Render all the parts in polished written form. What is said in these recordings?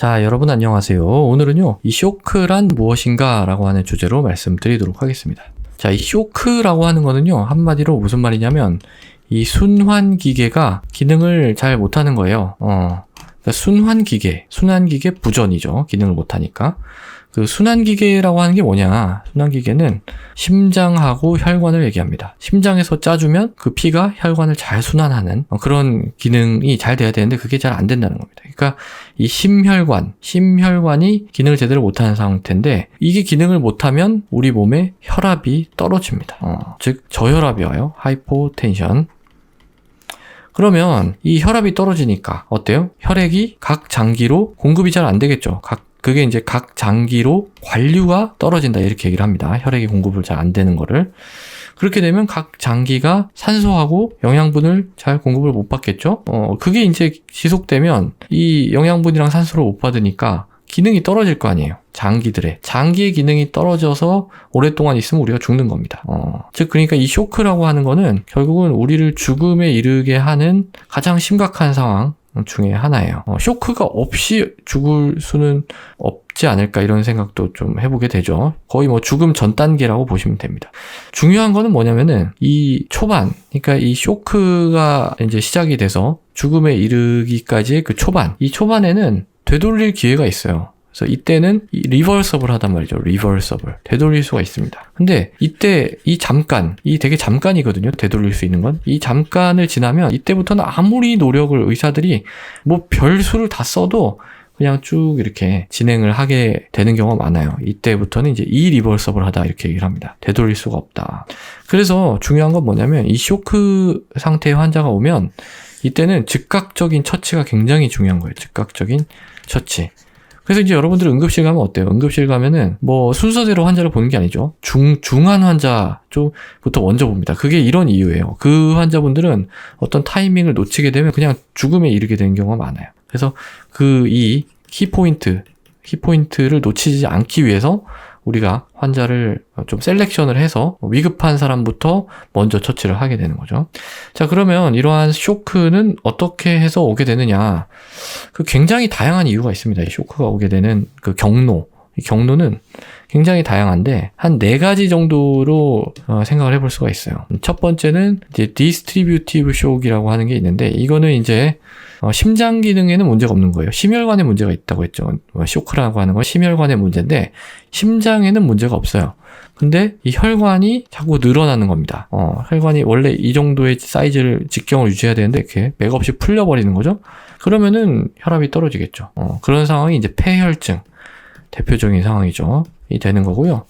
자, 여러분 안녕하세요. 오늘은요, 이 쇼크란 무엇인가 라고 하는 주제로 말씀드리도록 하겠습니다. 자, 이 쇼크라고 하는 거는요, 한마디로 무슨 말이냐면 이 순환기계가 기능을 잘 못하는 거예요. 그러니까 순환기계 부전이죠. 기능을 못하니까. 그 순환기계라고 하는 게 뭐냐? 순환기계는 심장하고 혈관을 얘기합니다. 심장에서 짜주면 그 피가 혈관을 잘 순환하는 그런 기능이 잘 돼야 되는데 그게 잘 안 된다는 겁니다. 그러니까 이 심혈관이 기능을 제대로 못하는 상태인데 이게 기능을 못하면 우리 몸에 혈압이 떨어집니다. 즉 저혈압이 와요. 하이포텐션. 그러면 이 혈압이 떨어지니까 어때요? 혈액이 각 장기로 공급이 잘 안 되겠죠. 그게 이제 각 장기로 관류가 떨어진다 이렇게 얘기를 합니다. 혈액이 공급을 잘 안 되는 거를. 그렇게 되면 각 장기가 산소하고 영양분을 잘 공급을 못 받겠죠. 그게 이제 지속되면 이 영양분이랑 산소를 못 받으니까 기능이 떨어질 거 아니에요. 장기의 기능이 떨어져서 오랫동안 있으면 우리가 죽는 겁니다. 즉 그러니까 이 쇼크라고 하는 거는 결국은 우리를 죽음에 이르게 하는 가장 심각한 상황 중에 하나예요. 쇼크가 없이 죽을 수는 없지 않을까 이런 생각도 좀 해보게 되죠. 거의 뭐 죽음 전 단계라고 보시면 됩니다. 중요한 거는 뭐냐면은 이 초반, 그러니까 이 쇼크가 이제 시작이 돼서 죽음에 이르기까지의 그 초반, 이 초반에는 되돌릴 기회가 있어요. 그래서 이때는 리버서블 하단 말이죠. 리버서블. 되돌릴 수가 있습니다. 근데 이때 이 되게 잠깐이거든요. 되돌릴 수 있는 건. 이 잠깐을 지나면 이때부터는 아무리 노력을 의사들이 뭐 별수를 다 써도 그냥 쭉 이렇게 진행을 하게 되는 경우가 많아요. 이때부터는 이제 리버서블 하다 이렇게 얘기를 합니다. 되돌릴 수가 없다. 그래서 중요한 건 뭐냐면 이 쇼크 상태의 환자가 오면 이때는 즉각적인 처치가 굉장히 중요한 거예요. 즉각적인 처치. 그래서 이제 여러분들 응급실 가면 어때요? 응급실 가면은 뭐 순서대로 환자를 보는 게 아니죠. 중한 환자 쪽부터 먼저 봅니다. 그게 이런 이유예요. 그 환자분들은 어떤 타이밍을 놓치게 되면 그냥 죽음에 이르게 되는 경우가 많아요. 그래서 이 키포인트를 놓치지 않기 위해서 우리가 환자를 좀 셀렉션을 해서 위급한 사람부터 먼저 처치를 하게 되는 거죠. 자, 그러면 이러한 쇼크는 어떻게 해서 오게 되느냐? 그 굉장히 다양한 이유가 있습니다. 이 쇼크가 오게 되는 그 경로. 이 경로는 굉장히 다양한데 한 4가지 정도로 생각을 해볼 수가 있어요. 첫 번째는 이제 디스트리뷰티브 쇼크라고 하는 게 있는데 이거는 이제 심장 기능에는 문제가 없는 거예요. 심혈관에 문제가 있다고 했죠. 쇼크라고 하는 건 심혈관의 문제인데 심장에는 문제가 없어요. 근데 이 혈관이 자꾸 늘어나는 겁니다. 혈관이 원래 이 정도의 사이즈를 직경을 유지해야 되는데 이렇게 맥없이 풀려버리는 거죠. 그러면은 혈압이 떨어지겠죠. 그런 상황이 이제 폐혈증 대표적인 상황이죠. 이 되는 거고요.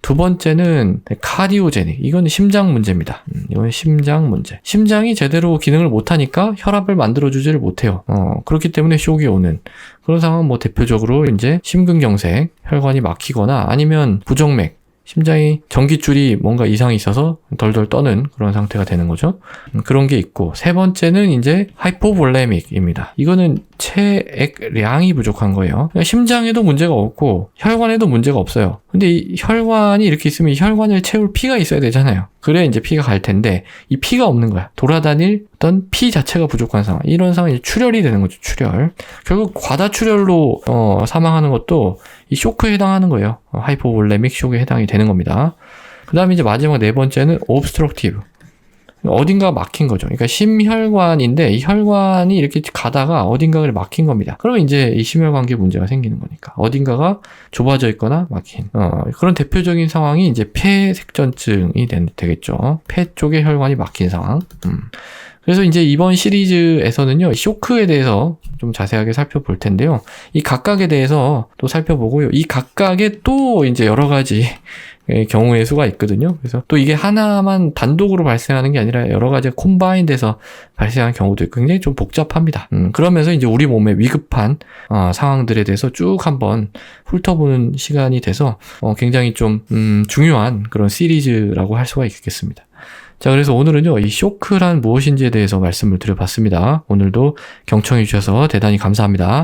두 번째는 카디오제닉. 이건 심장 문제입니다. 이건 심장 문제. 심장이 제대로 기능을 못하니까 혈압을 만들어주지를 못해요. 그렇기 때문에 쇼크가 오는 그런 상황은 뭐 대표적으로 이제 심근경색, 혈관이 막히거나 아니면 부정맥, 심장이 전깃줄이 뭔가 이상이 있어서 덜덜 떠는 그런 상태가 되는 거죠. 그런 게 있고 세 번째는 이제 하이포볼레믹입니다. 이거는 체액량이 부족한 거예요. 그러니까 심장에도 문제가 없고 혈관에도 문제가 없어요. 근데 이 혈관이 이렇게 있으면 이 혈관을 채울 피가 있어야 되잖아요. 그래야 이제 피가 갈 텐데 이 피가 없는 거야. 돌아다닐 어떤 피 자체가 부족한 상황. 이런 상황이 출혈이 되는 거죠. 출혈. 결국 과다출혈로 사망하는 것도 이 쇼크에 해당하는 거예요. 하이포볼레믹 쇼크에 해당이 되는 겁니다. 그 다음에 이제 마지막 4번째는 obstructive. 어딘가 막힌 거죠. 그러니까 심혈관인데 이 혈관이 이렇게 가다가 어딘가가 막힌 겁니다. 그러면 이제 이 심혈관계에 문제가 생기는 거니까 어딘가가 좁아져 있거나 막힌 그런 대표적인 상황이 이제 폐색전증이 되겠죠. 폐 쪽에 혈관이 막힌 상황. 그래서 이제 이번 시리즈에서는요, 쇼크에 대해서 좀 자세하게 살펴볼 텐데요. 이 각각에 대해서 또 살펴보고요. 이 각각에 또 이제 여러 가지 경우의 수가 있거든요. 그래서 또 이게 하나만 단독으로 발생하는 게 아니라 여러 가지가 콤바인돼서 발생하는 경우도 있고 굉장히 좀 복잡합니다. 그러면서 이제 우리 몸의 위급한 상황들에 대해서 쭉 한번 훑어보는 시간이 돼서 굉장히 좀 중요한 그런 시리즈라고 할 수가 있겠습니다. 자, 그래서 오늘은요, 이 쇼크란 무엇인지에 대해서 말씀을 드려봤습니다. 오늘도 경청해 주셔서 대단히 감사합니다.